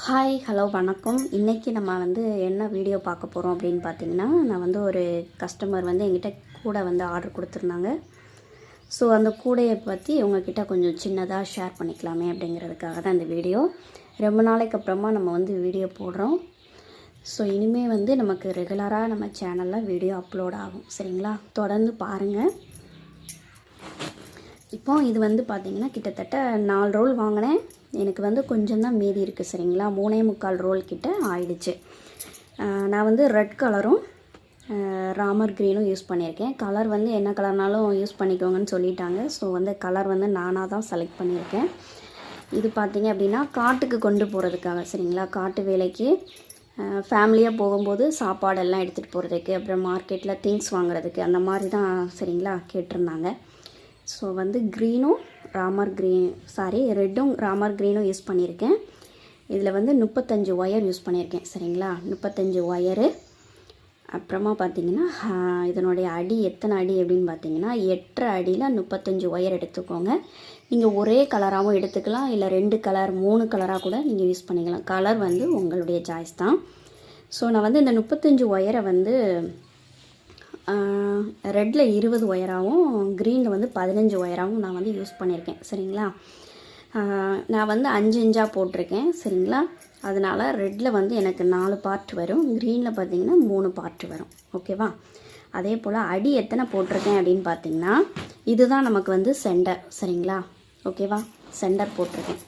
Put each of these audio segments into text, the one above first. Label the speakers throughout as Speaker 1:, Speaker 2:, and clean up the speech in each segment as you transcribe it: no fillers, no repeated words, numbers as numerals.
Speaker 1: Hi hello வணக்கம். இன்றைக்கி நம்ம என்ன வீடியோ பார்க்க போகிறோம் அப்படின்னு பார்த்தீங்கன்னா, நான் ஒரு கஸ்டமர் என்கிட்ட கூடை ஆர்டர் கொடுத்துருந்தாங்க. ஸோ அந்த கூடையை பற்றி உங்ககிட்ட கொஞ்சம் சின்னதாக ஷேர் பண்ணிக்கலாமே அப்படிங்கிறதுக்காக தான் இந்த வீடியோ. ரொம்ப நாளைக்கு அப்புறமா நம்ம வீடியோ போடுறோம். ஸோ இனிமேல் நமக்கு ரெகுலராக நம்ம சேனலில் வீடியோ அப்லோட் ஆகும். சரிங்களா, தொடர்ந்து பாருங்கள். இப்போ இது பார்த்திங்கன்னா கிட்டத்தட்ட 4 ரோல் வாங்கினேன். எனக்கு கொஞ்சம் தான் மீதி இருக்குது. சரிங்களா, 3.25 ரோல் கிட்ட ஆயிடுச்சு. நான் ரெட் கலரும் ராமர் க்ரீனும் யூஸ் பண்ணியிருக்கேன். கலர் என்ன கலர்னாலும் யூஸ் பண்ணிக்கோங்கன்னு சொல்லிட்டாங்க. ஸோ கலர் நானாக தான் செலக்ட் பண்ணியிருக்கேன். இது பார்த்திங்க அப்படின்னா காட்டுக்கு கொண்டு போகிறதுக்காக. சரிங்களா, காட்டு வேலைக்கு ஃபேமிலியாக போகும்போது சாப்பாடெல்லாம் எடுத்துகிட்டு போகிறதுக்கு, அப்புறம் மார்க்கெட்டில் திங்ஸ் வாங்குறதுக்கு, அந்த மாதிரி தான் சரிங்களா கேட்டிருந்தாங்க. ஸோ க்ரீனும் ரெட்டும் ராமர் க்ரீனும் யூஸ் பண்ணியிருக்கேன். இதில் 35 ஒயர் யூஸ் பண்ணியிருக்கேன். சரிங்களா, 35 ஒயரு. அப்புறமா பார்த்திங்கன்னா இதனுடைய அடி எத்தனை அடி அப்படின்னு பார்த்திங்கன்னா 8.5 அடியில் 35 ஒயர் எடுத்துக்கோங்க. நீங்கள் ஒரே கலராகவும் எடுத்துக்கலாம், இல்லை 2 கலர் 3 கலராக கூட நீங்கள் யூஸ் பண்ணிக்கலாம். கலர் உங்களுடைய சாய்ஸ் தான். ஸோ நான் இந்த 35 ஒயரை ரெட்டில் 20 ஒயராகவும் க்ரீனில் 15 ஒயராகவும் நான் யூஸ் பண்ணியிருக்கேன். சரிங்களா, நான் 5 இன்ச்சாக போட்டிருக்கேன். சரிங்களா, அதனால் ரெட்டில் எனக்கு 4 பார்ட் வரும், க்ரீனில் பார்த்திங்கன்னா 3 பார்ட் வரும். ஓகேவா, அதே போல் அடி எத்தனை போட்டிருக்கேன் அப்படின்னு பார்த்திங்கன்னா இதுதான் நமக்கு சென்டர். சரிங்களா, ஓகேவா, சென்டர் போட்டிருக்கேன்.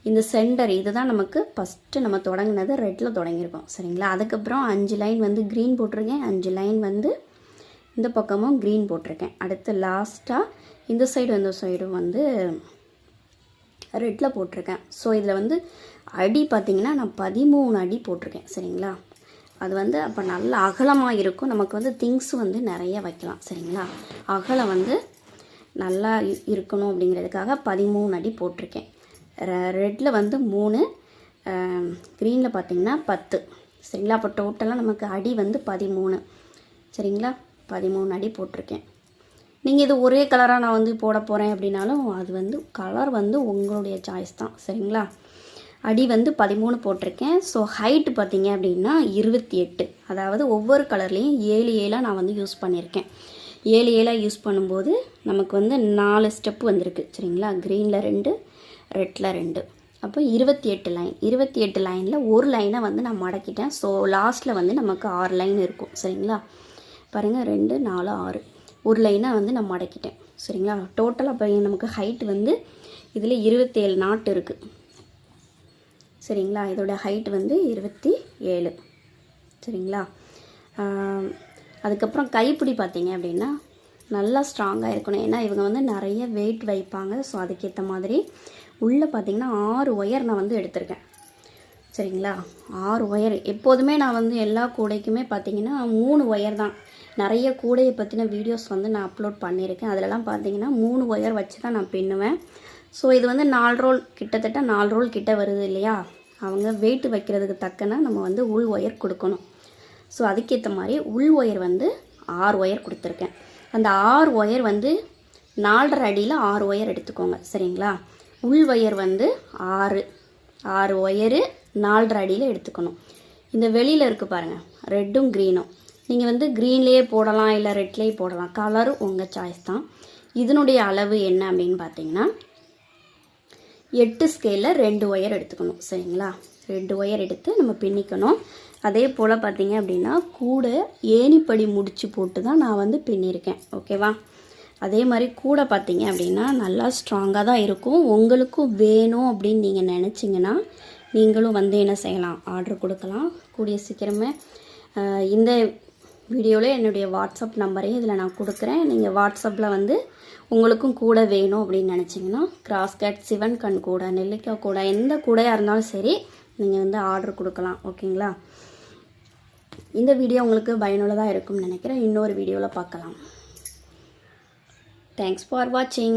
Speaker 1: இந்த சென்டர் இதுதான் நமக்கு ஃபஸ்ட்டு நம்ம தொடங்கினது ரெட்டில் தொடங்கியிருக்கோம். சரிங்களா, அதுக்கப்புறம் 5 லைன் க்ரீன் போட்டிருக்கேன், 5 லைன் இந்த பக்கமும் க்ரீன் போட்டிருக்கேன். அடுத்து லாஸ்ட்டாக இந்த சைடும் ரெட்டில் போட்டிருக்கேன். ஸோ இதில் அடி பார்த்திங்கன்னா நான் 13 அடி போட்டிருக்கேன். சரிங்களா, அது அப்போ நல்லா அகலமாக இருக்கும். நமக்கு திங்ஸ் நிறைய வைக்கலாம். சரிங்களா, அகலம் நல்லா இருக்கணும் அப்படிங்கிறதுக்காக 13 அடி போட்டிருக்கேன். ரெட்டில் 3, க்ரீனில் பார்த்திங்கன்னா 10. சரிங்களா, அப்போ டோட்டலாக நமக்கு அடி 13. சரிங்களா, 13 அடி போட்டிருக்கேன். நீங்கள் இது ஒரே கலராக நான் போட போகிறேன் அப்படின்னாலும் அது கலர் உங்களுடைய சாய்ஸ் தான். சரிங்களா, அடி 13 போட்டிருக்கேன். ஸோ ஹைட்டு பார்த்தீங்க அப்படின்னா 28. அதாவது ஒவ்வொரு கலர்லேயும் 7 நான் யூஸ் பண்ணியிருக்கேன். 7 யூஸ் பண்ணும்போது நமக்கு 4 ஸ்டெப்பு வந்திருக்கு. சரிங்களா, க்ரீனில் 2, ரெட்டில் 2, அப்போ 28 லைன். 28 லைனில் ஒரு லைனை நான் மடக்கிட்டேன். ஸோ லாஸ்ட்டில் நமக்கு 6 லைன் இருக்கும். சரிங்களா, பாருங்கள், 2, 4, 6 ஒரு லைனாக நான் மடக்கிட்டேன். சரிங்களா, டோட்டலாக இப்போ நமக்கு ஹைட்டு இதில் 27 நாட் இருக்குது. சரிங்களா, இதோட ஹைட் 27. சரிங்களா, அதுக்கப்புறம் கைப்பிடி பார்த்தீங்க அப்படின்னா நல்லா ஸ்ட்ராங்காக இருக்கணும். ஏன்னா இவங்க நிறைய வெயிட் வைப்பாங்க. ஸோ அதுக்கேற்ற மாதிரி உள்ளே பார்த்திங்கன்னா 6 ஒயர் நான் எடுத்திருக்கேன். சரிங்களா, 6 ஒயர். எப்போதுமே நான் எல்லா கூடைக்குமே பார்த்திங்கன்னா 3 ஒயர் தான். நிறைய கூடையை பற்றின வீடியோஸ் நான் அப்லோட் பண்ணியிருக்கேன். அதிலலாம் பார்த்தீங்கன்னா 3 ஒயர் வச்சு தான் நான் பின்னுவேன். ஸோ இது 4 ரோல், கிட்டத்தட்ட 4 ரோல் கிட்ட வருது இல்லையா. அவங்க வெயிட் வைக்கிறதுக்கு தக்கன நம்ம உள் ஒயர் கொடுக்கணும். ஸோ அதுக்கேற்ற மாதிரி உள் ஒயர் 6 ஒயர் கொடுத்துருக்கேன். அந்த 6 ஒயர் 4.5 அடியில் 6 ஒயர் எடுத்துக்கோங்க. சரிங்களா, உள் ஒயர் 6 ஒயரு 4.5 அடியில் எடுத்துக்கணும். இந்த வெளியில் இருக்குது பாருங்கள், ரெட்டும் க்ரீனும். நீங்கள் க்ரீன்லேயே போடலாம், இல்லை ரெட்லேயே போடலாம். கலரு உங்கள் சாய்ஸ் தான். இதனுடைய அளவு என்ன அப்படின்னு பார்த்தீங்கன்னா 8 ஸ்கேலில் 2 ஒயர் எடுத்துக்கணும். சரிங்களா, 2 ஒயர் எடுத்து நம்ம பின்னிக்கணும். அதே போல் பார்த்தீங்க அப்படின்னா கூட ஏணிப்படி முடிச்சு போட்டு தான் நான் பின்னிருக்கேன். ஓகேவா, அதே மாதிரி கூட பார்த்தீங்க அப்படின்னா நல்லா ஸ்ட்ராங்காக தான் இருக்கும். உங்களுக்கும் வேணும் அப்படின்னு நீங்கள் நினச்சிங்கன்னா நீங்களும் என்ன செய்யலாம், ஆர்டர் கொடுக்கலாம். கூடிய சீக்கிரமே இந்த வீடியோவில் என்னுடைய வாட்ஸ்அப் நம்பரையும் இதில் நான் கொடுக்குறேன். நீங்கள் வாட்ஸ்அப்பில் உங்களுக்கும் கூட வேணும் அப்படின்னு நினச்சிங்கன்னா கிராஸ்கட், சிவன் கண் கூட, நெல்லிக்காய் கூட, எந்த கூடையாக இருந்தாலும் சரி நீங்கள் ஆர்டர் கொடுக்கலாம். ஓகேங்களா, இந்த வீடியோ உங்களுக்கு பயனுள்ளதாக இருக்கும்னு நினைக்கிறேன். இன்னொரு வீடியோவில் பார்க்கலாம். தேங்க்ஸ் ஃபார் வாட்சிங்.